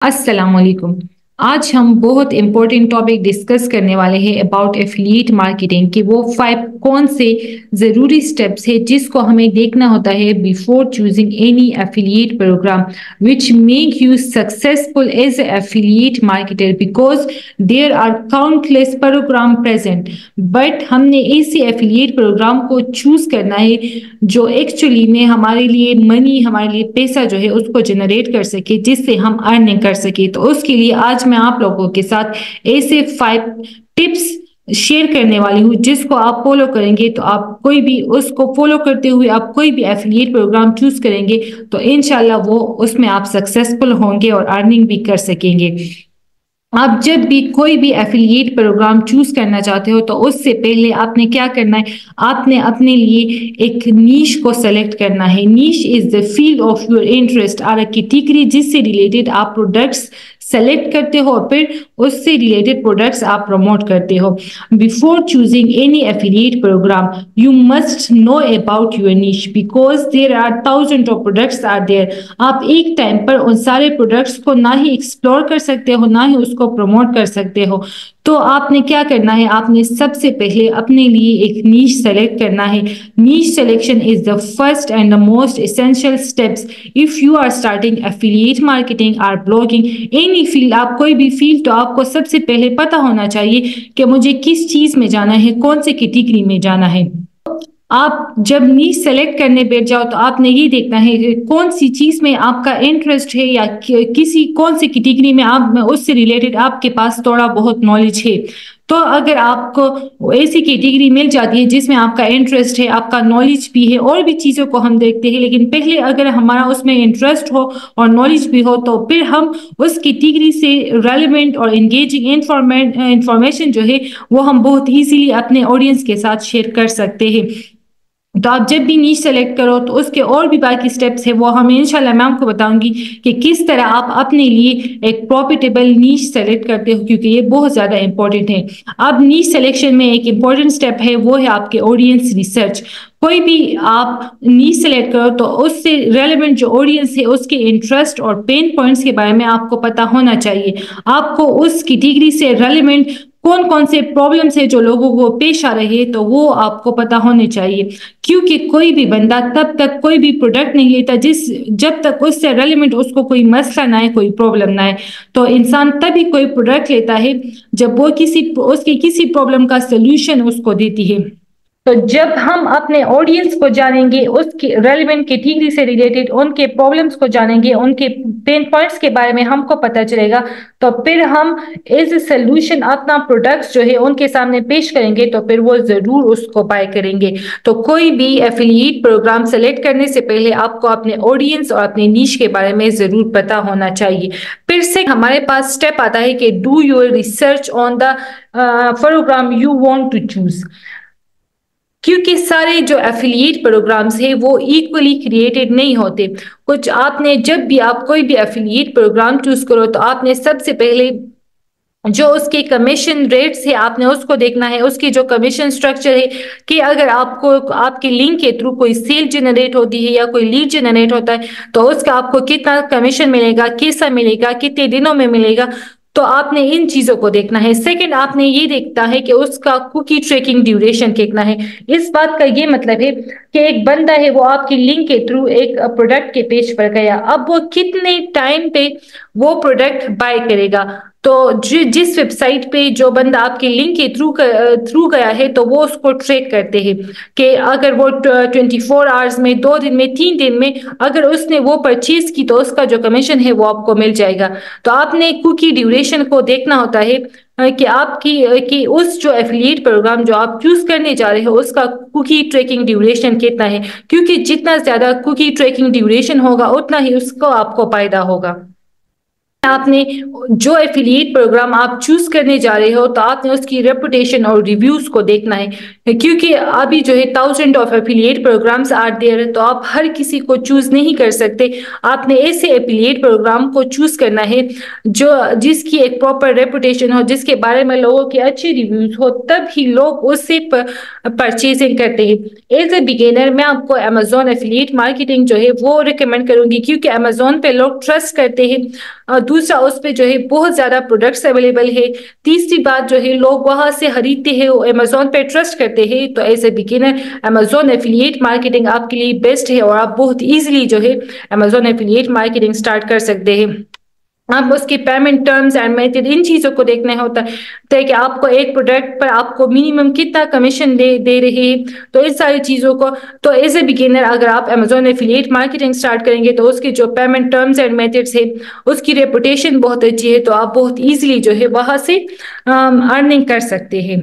السلام علیکم۔ آج ہم بہت امپورٹنٹ ٹاپک ڈسکس کرنے والے ہیں اباؤٹ ایفیلیٹ مارکیٹنگ کہ وہ 5 کون سے ضروری سٹیپس ہیں جس کو ہمیں دیکھنا ہوتا ہے before choosing any affiliate program which make you successful as a affiliate marketer because there are countless program present, but ہم نے ایسے ایفیلیٹ پروگرام کو چوز کرنا ہے جو ایکچولی میں ہمارے لیے منی، ہمارے لیے پیسہ جو ہے اس کو جنریٹ کر سکے، جس سے ہم ارننگ کر سکے۔ تو اس کے لیے آج میں آپ لوگوں کے ساتھ ایسے 5 ٹپس شیئر کرنے والی ہوں جس کو آپ فالو کریں گے تو آپ کوئی بھی اس کو فالو کرتے ہوئے آپ کوئی بھی ایفیلیٹ پروگرام چوز کریں گے تو انشاءاللہ وہ اس میں آپ سکسیسفل ہوں گے اور ارننگ بھی کر سکیں گے۔ آپ جب بھی کوئی بھی ایفیلیٹ پروگرام چوز کرنا چاہتے ہو تو اس سے پہلے آپ نے کیا کرنا ہے، آپ نے اپنے لیے ایک نیش کو سلیکٹ کرنا ہے۔ Niche is the field of your interest اور کیٹیگری جس سے ریلیٹڈ آپ پروڈکٹس سلیکٹ کرتے ہو اور پھر اس سے ریلیٹڈ پروڈکٹس آپ پروموٹ کرتے ہو۔ Before choosing any affiliate program you must know about your niche because there are thousand of products are there. آپ ایک ٹائم پر ان سارے پروڈکٹس کو نہ ہی ایکسپلور کر سکتے ہو نہ ہی اس کو پروموٹ کر سکتے ہو، تو آپ نے کیا کرنا ہے، آپ نے سب سے پہلے اپنے لیے ایک نیش سلیکٹ کرنا ہے۔ Niche selection is the first and the most essential steps if you are starting affiliate marketing or blogging any field۔ آپ کوئی بھی فیلڈ تو آپ کو سب سے پہلے پتا ہونا چاہیے کہ مجھے کس چیز میں جانا ہے، کون سے کیٹیگری میں جانا ہے۔ آپ جب نیش سلیکٹ کرنے بیٹھ جاؤ تو آپ نے یہ دیکھنا ہے کہ کون سی چیز میں آپ کا انٹرسٹ ہے یا کون سی کیٹیگری میں آپ اس سے ریلیٹڈ آپ کے پاس تھوڑا بہت نالج ہے۔ تو اگر آپ کو ایسی کیٹیگری مل جاتی ہے جس میں آپ کا انٹرسٹ ہے، آپ کا نالج بھی ہے، اور بھی چیزوں کو ہم دیکھتے ہیں، لیکن پہلے اگر ہمارا اس میں انٹرسٹ ہو اور نالج بھی ہو تو پھر ہم اس کیٹیگری سے ریلیونٹ اور انگیجنگ انفارمیشن جو ہے وہ ہم بہت ایزیلی اپنے آڈینس کے ساتھ شیئر کر سکتے ہیں۔ تو آپ جب بھی نیش سلیکٹ کرو تو اس کے اور بھی باقی سٹیپس ہیں وہ ہمیں انشاءاللہ میں آپ کو بتاؤں گی کہ کس طرح آپ اپنے لیے ایک پروفیٹیبل نیش سلیکٹ کرتے ہو، کیونکہ یہ بہت زیادہ امپورٹنٹ ہے۔ اب نیش سلیکشن میں ایک امپورٹنٹ سٹیپ ہے وہ ہے آپ کے آڈینس ریسرچ۔ کوئی بھی آپ نیش سلیکٹ کرو تو اس سے ریلیونٹ جو آڈینس ہے اس کے انٹرسٹ اور پین پوائنٹس کے بارے میں آپ کو پتا ہونا چاہیے۔ آپ کو اس کیٹیگری سے ریلیونٹ کون سے پرابلمس ہیں جو لوگوں کو پیش آ رہے ہیں تو وہ آپ کو پتا ہونے چاہیے، کیونکہ کوئی بھی بندہ تب تک کوئی بھی پروڈکٹ نہیں لیتا جب تک اس سے ریلیونٹ اس کو کوئی مسئلہ نہ ہے، کوئی پرابلم نہ ہے۔ تو انسان تبھی کوئی پروڈکٹ لیتا ہے جب وہ اس کی کسی پرابلم کا سلوشن اس کو دیتی ہے۔ تو جب ہم اپنے آڈینس کو جانیں گے، اس کی ریلیونٹ کیٹیگری سے ریلیٹڈ ان کے پرابلمس کو جانیں گے، ان کے پین پوائنٹس کے بارے میں ہم کو پتہ چلے گا، تو پھر ہم ایز اے سلوشن اپنا پروڈکٹس جو ہے ان کے سامنے پیش کریں گے تو پھر وہ ضرور اس کو بائی کریں گے۔ تو کوئی بھی ایفیلیٹ پروگرام سلیکٹ کرنے سے پہلے آپ کو اپنے آڈینس اور اپنے نیش کے بارے میں ضرور پتا ہونا چاہیے۔ پھر سے ہمارے پاس سٹیپ آتا ہے کہ do your research on the program you want to choose, کیونکہ سارے جو ایفیلیٹ پروگرامز ہیں وہ ایکولی کریٹڈ نہیں ہوتے۔ کچھ آپ نے جب بھی آپ کوئی بھی ایفیلیٹ پروگرام چوز کرو تو آپ نے سب سے پہلے جو اس کے کمیشن ریٹس ہے آپ نے اس کو دیکھنا ہے، اس کی جو کمیشن سٹرکچر ہے کہ اگر آپ کو آپ کے لنک کے تھرو کوئی سیل جنریٹ ہوتی ہے یا کوئی لیڈ جنریٹ ہوتا ہے تو اس کا آپ کو کتنا کمیشن ملے گا، کیسا ملے گا، کتنے دنوں میں ملے گا، تو آپ نے ان چیزوں کو دیکھنا ہے۔ سیکنڈ، آپ نے یہ دیکھتا ہے کہ اس کا کوکی ٹریکنگ ڈیوریشن کتنا ہے۔ اس بات کا یہ مطلب ہے کہ ایک بندہ ہے وہ آپ کی لنک کے تھرو ایک پروڈکٹ کے پیج پر گیا، اب وہ کتنے ٹائم پہ وہ پروڈکٹ بائی کرے گا۔ تو جس ویب سائٹ پہ جو بندہ آپ کے لنک کے تھرو گیا ہے تو وہ اس کو ٹریک کرتے ہیں کہ اگر وہ 24 آورز میں، 2 دن میں، 3 دن میں اگر اس نے وہ پرچیز کی تو اس کا جو کمیشن ہے وہ آپ کو مل جائے گا۔ تو آپ نے کوکی ڈیوریشن کو دیکھنا ہوتا ہے کہ آپ کی اس جو ایفیلیٹ پروگرام جو آپ چوز کرنے جا رہے ہو اس کا کوکی ٹریکنگ ڈیوریشن کتنا ہے، کیونکہ جتنا زیادہ کوکی ٹریکنگ ڈیوریشن ہوگا اتنا ہی اس کو آپ کو فائدہ ہوگا۔ آپ نے جو ایفیلیٹ پروگرام آپ چوز کرنے جا رہے ہو تو آپ نے اس کی ریپوٹیشن اور ریویوز کو دیکھنا ہے، کیونکہ ابھی جو ہے thousand of affiliate programs are there, تو آپ ہر کسی کو چوز نہیں کر سکتے۔ آپ نے ایسے ایفیلیٹ پروگرام کو چوز کرنا ہے جس کی ایک پراپر ریپوٹیشن ہو، جس کے بارے میں لوگوں کے اچھے ریویوز ہو، تب ہی لوگ اس سے پرچیزنگ کرتے ہیں۔ ایز اے بگینر میں آپ کو امیزون ایفیلیٹ مارکیٹنگ جو ہے وہ ریکمینڈ کروں گی، کیونکہ امیزون پہ لوگ ٹرسٹ کرتے ہیں۔ دوسرا اس پہ جو ہے بہت زیادہ پروڈکٹس اویلیبل ہے. تیسری بات جو ہے لوگ وہاں سے خریدتے ہیں, وہ امیزون پہ ٹرسٹ کرتے ہیں. تو as a beginner Amazon affiliate marketing آپ کے لیے بیسٹ ہے, اور آپ بہت ایزیلی جو ہے امیزون ایفیلیٹ مارکیٹنگ اسٹارٹ کر سکتے ہیں. آپ اس کی payment terms and method in چیزوں کو دیکھنا ہوتا ہے کہ آپ کو ایک پروڈکٹ پر آپ کو منیمم کتنا کمیشن دے رہے ہیں. تو اس ساری چیزوں کو تو ایز اے بگنر اگر آپ امیزون ایفیلیٹ مارکیٹنگ اسٹارٹ کریں گے تو اس کی جو پیمنٹ ٹرمز اینڈ میتھڈس ہے, اس کی ریپوٹیشن بہت اچھی ہے, تو آپ بہت ایزیلی جو ہے وہاں سے ارننگ کر سکتے ہیں.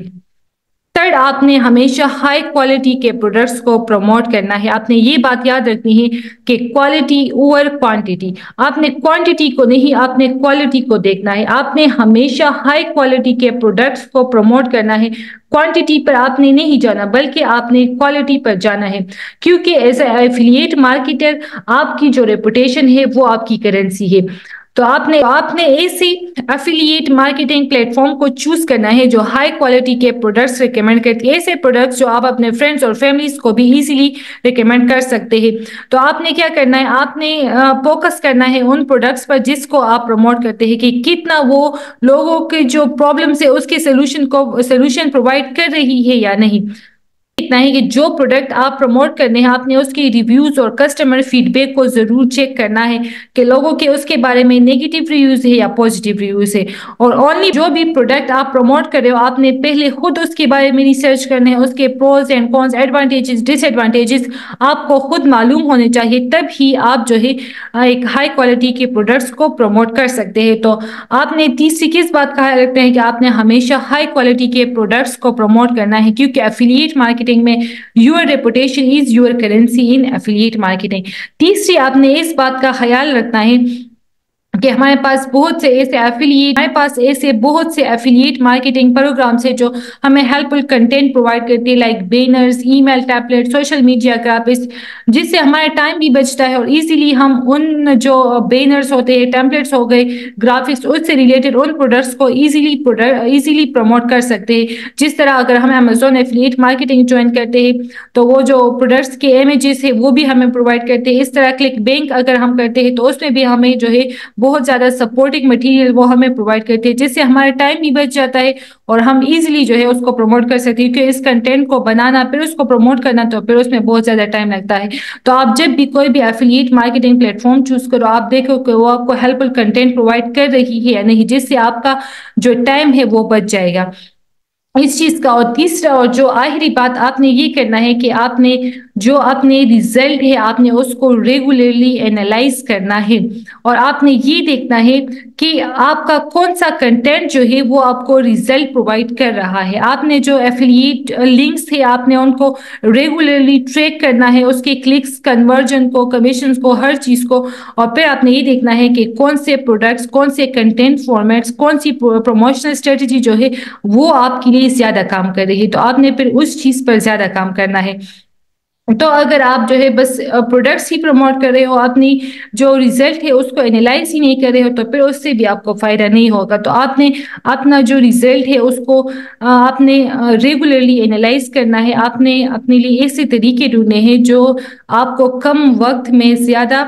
تھرڈ, آپ نے ہمیشہ ہائی کوالٹی کے پروڈکٹس کو پروموٹ کرنا ہے. آپ نے یہ بات یاد رکھنی ہے کہ کوالٹی اوور کوانٹٹی. آپ نے کوانٹٹی کو نہیں, آپ نے کوالٹی کو دیکھنا ہے. آپ نے ہمیشہ ہائی کوالٹی کے پروڈکٹس کو پروموٹ کرنا ہے. کوانٹٹی پر آپ نے نہیں جانا بلکہ آپ نے کوالٹی پر جانا ہے, کیونکہ ایز اے ایفیلیٹ مارکیٹر آپ کی جو ریپوٹیشن ہے وہ آپ کی کرنسی ہے. تو آپ نے ایسی ایفیلیٹ مارکیٹنگ پلیٹ فارم کو چوز کرنا ہے جو ہائی کوالٹی کے پروڈکٹس ریکمینڈ کرتی ہے, ایسے پروڈکٹس جو آپ اپنے فرینڈس اور فیملیز کو بھی ایزیلی ریکمینڈ کر سکتے ہیں. تو آپ نے کیا کرنا ہے, آپ نے فوکس کرنا ہے ان پروڈکٹس پر جس کو آپ پروموٹ کرتے ہیں کہ کتنا وہ لوگوں کے جو پرابلمس ہے اس کے سولوشن پرووائڈ کر رہی ہے یا نہیں. اتنا ہی کہ جو پروڈکٹ آپ پروموٹ کرنے ہیں آپ نے اس کی ریویوز اور کسٹمر فیڈ بیک کو ضرور چیک کرنا ہے کہ لوگوں کے اس کے بارے میں نیگیٹو ریویوز ہے یا پازیٹیو ریویوز ہے. اور اونلی جو بھی پروڈکٹ آپ پروموٹ کر رہے ہو آپ نے پہلے خود اس کے بارے میں ریسرچ کرنے ہیں, اس کے pros and cons, advantages disadvantages آپ کو خود معلوم ہونے چاہیے, تب ہی آپ جو ہے ایک ہائی کوالٹی کے پروڈکٹس کو پروموٹ کر سکتے ہیں. تو آپ نے تیسری کس بات کا خیال رکھنا ہے کہ آپ نے ہمیشہ ہائی کوالٹی کے پروڈکٹس کو پروموٹ کرنا ہے, کیونکہ ایفیلیٹ مارکیٹنگ میں your reputation is your currency in affiliate marketing. تیسری, آپ نے اس بات کا خیال رکھنا ہے کہ ہمارے پاس بہت سے ایفیلیٹ مارکیٹنگ پروگرامس ہیں جو ہمیں ہیلپ فل کنٹینٹ پرووائڈ کرتے ہیں, لائک بینرز, ای میل ٹیمپلیٹ, سوشل میڈیا گرافکس, جس سے ہمارا ٹائم بھی بچتا ہے اور ایزیلی ہم ان جو بینرز ہوتے ہیں, ٹیمپلیٹس ہو گئے, گرافکس, اس سے ریلیٹڈ ان پروڈکٹس کو ایزیلی پروموٹ کر سکتے ہیں. جس طرح اگر ہم امیزون ایفیلیٹ مارکیٹنگ جوائن کرتے ہیں تو وہ جو پروڈکٹس کے امیجز ہے وہ بھی ہمیں پرووائڈ کرتے ہیں. اس طرح کلک بینک اگر ہم کرتے ہیں تو اس میں بھی ہمیں جو ہے بہت زیادہ سپورٹنگ مٹیریل وہ ہمیں پرووائڈ کرتے ہیں, جس سے ہمارا ٹائم بھی بچ جاتا ہے اور ہم ایزیلی جو ہے اس کو پروموٹ کر سکتے ہیں. کیونکہ اس کنٹینٹ کو بنانا پھر اس کو پروموٹ کرنا تو پھر اس میں بہت زیادہ ٹائم لگتا ہے. تو آپ جب بھی کوئی بھی affiliate marketing plate form choose کرو آپ دیکھو کہ وہ آپ کو ہیلپ فل کنٹینٹ پرووائڈ کر رہی ہے یا نہیں, جس سے آپ کا جو ٹائم ہے وہ بچ جائے گا اس چیز کا. اور تیسرا اور جو آخری بات آپ نے یہ کرنا ہے کہ آپ نے جو اپنے ریزلٹ ہے آپ نے اس کو ریگولرلی اینالائز کرنا ہے, اور آپ نے یہ دیکھنا ہے کہ آپ کا کون سا کنٹینٹ جو ہے وہ آپ کو ریزلٹ پرووائڈ کر رہا ہے. آپ نے جو ایفیلیٹ لنکس تھے آپ نے ان کو ریگولرلی ٹریک کرنا ہے, اس کے کلکس, کنورژن کو, کمیشنز کو, ہر چیز کو. اور پھر آپ نے یہ دیکھنا ہے کہ کون سے پروڈکٹس, کون سے کنٹینٹ فارمیٹس, کون سی پروموشنل اسٹریٹجی جو ہے وہ آپ کے لیے زیادہ کام کر رہی ہے, تو آپ نے پھر اس چیز پر زیادہ کام کرنا ہے. تو اگر آپ جو ہے بس پروڈکٹس ہی پروموٹ کر رہے ہو, اپنی جو ریزلٹ ہے اس کو اینالائز ہی نہیں کر رہے ہو, تو پھر اس سے بھی آپ کو فائدہ نہیں ہوگا. تو آپ نے اپنا جو ریزلٹ ہے اس کو آپ نے ریگولرلی اینالائز کرنا ہے. آپ نے اپنے لیے ایسے طریقے ڈھونڈنے ہیں جو آپ کو کم وقت میں زیادہ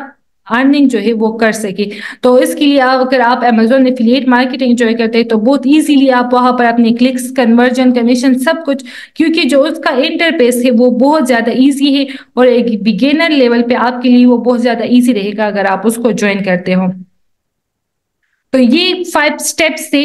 ارننگ جو ہے وہ کر سکے. تو اس کے لیے اگر آپ امیزون ایفیلیٹ مارکیٹنگ انجوائے کرتے ہیں تو بہت ایزیلی آپ وہاں پر اپنے کلکس, کنورژن, کمیشن سب کچھ, کیونکہ جو اس کا انٹرفیس ہے وہ بہت زیادہ ایزی ہے اور ایک بگنر لیول پہ آپ کے لیے وہ بہت زیادہ ایزی رہے گا اگر آپ اس کو جوائن کرتے ہو. تو یہ 5 اسٹیپس تھے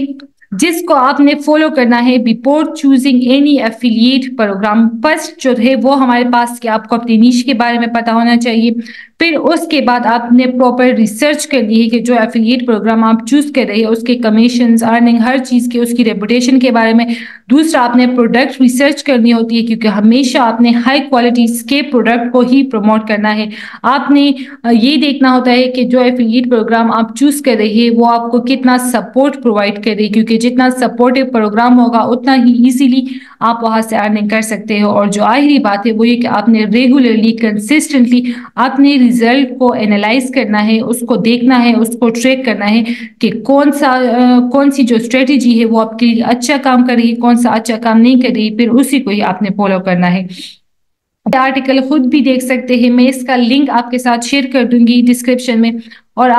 جس کو آپ نے فالو کرنا ہے before choosing any affiliate program. First جو ہے وہ ہمارے پاس کہ آپ کو اپنی نیش کے بارے میں پتہ ہونا چاہیے. پھر اس کے بعد آپ نے پراپر ریسرچ کرنی ہے کہ جو ایفیلیٹ پروگرام آپ چوز کر رہے ہیں اس کے کمیشنز, ارننگ, ہر چیز کے, اس کی ریپوٹیشن کے بارے میں. دوسرا آپ نے پروڈکٹ ریسرچ کرنی ہوتی ہے کیونکہ ہمیشہ آپ نے ہائی کوالٹیز کے پروڈکٹ کو ہی پروموٹ کرنا ہے. آپ نے یہ دیکھنا ہوتا ہے کہ جو ایفیلیٹ پروگرام آپ چوز کر رہے ہیں وہ آپ کو کتنا سپورٹ پرووائڈ کر رہی ہے, کیونکہ جتنا سپورٹیو پروگرام ہوگا اتنا ہی ایزیلی آپ وہاں سے ارننگ کر سکتے ہو. اور جو آخری بات ہے وہ یہ کہ آپ نے ریگولرلی, کنسسٹنٹلی اپنے ریزلٹ کو اینالائز کرنا ہے, اس کو دیکھنا ہے, اس کو ٹریک کرنا ہے کہ کون سی جو اسٹریٹجی ہے وہ آپ کے لیے اچھا کام کر رہی ہے, کون سا اچھا کام نہیں کر رہی, پھر اسی کو ہی آپ نے فالو کرنا ہے. آرٹیکل خود بھی دیکھ سکتے ہیں, میں اس کا لنک آپ کے ساتھ شیئر کر دوں گی ڈسکرپشن میں. اور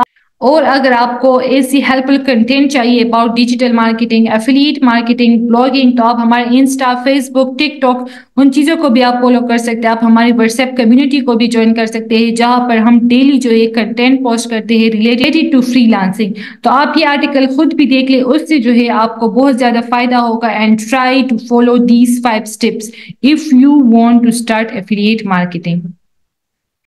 اور اگر آپ کو ایسی ہیلپ فل کنٹینٹ چاہیے about digital marketing, affiliate marketing, blogging, تو آپ ہمارے Insta, Facebook, TikTok ان چیزوں کو بھی آپ فالو کر سکتے ہیں. آپ ہماری واٹس ایپ کمیونٹی کو بھی جوائن کر سکتے ہیں جہاں پر ہم ڈیلی جو ہے کنٹینٹ پوسٹ کرتے ہیں ریلیٹڈ ٹو فری لانسنگ. تو آپ یہ آرٹیکل خود بھی دیکھ لیں، اس سے جو ہے آپ کو بہت زیادہ فائدہ ہوگا. And try to follow these 5 steps if you want to start affiliate marketing.